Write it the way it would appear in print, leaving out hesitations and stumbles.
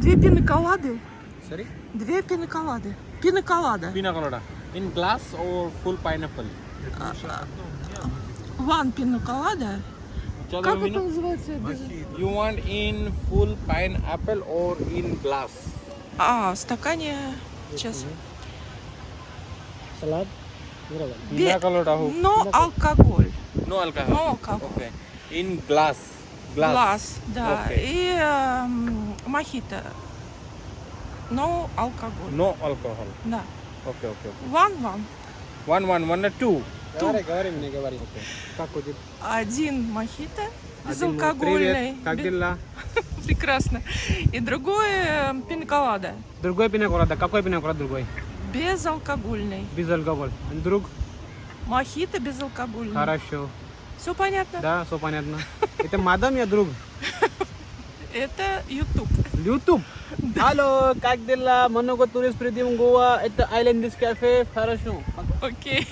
Две пиноколады. Sorry? Две пиноколады. Пиноколада. Pina colada. In glass or full pineapple? One пиноколада. Chalo, Как Vina. это называется? You want in full pineapple or in glass? В стакане. Сейчас. Salad. Pina colada ho. Но алкоголь. No alcohol. No alcohol. Okay. In glass. Глаз, да. Okay. И мохито. Но алкоголь. No alcohol. Да. Okay, okay, okay. One. One or two. Говори мне, говори. Как будет? Один мохито Привет, безалкогольный. как дела? Прекрасно. И другой пиноколада. Другой пиноколада. Какой пиноколада другой? Безалкогольный. Без алкоголя. Друг? Мохито безалкогольный. Хорошо. Все понятно? Да, все понятно. Это мадам, я друг. Это YouTube. YouTube. Алло, как дела? Много турист придем в Гоа. Это Island Cafe. Хорошо. Окей.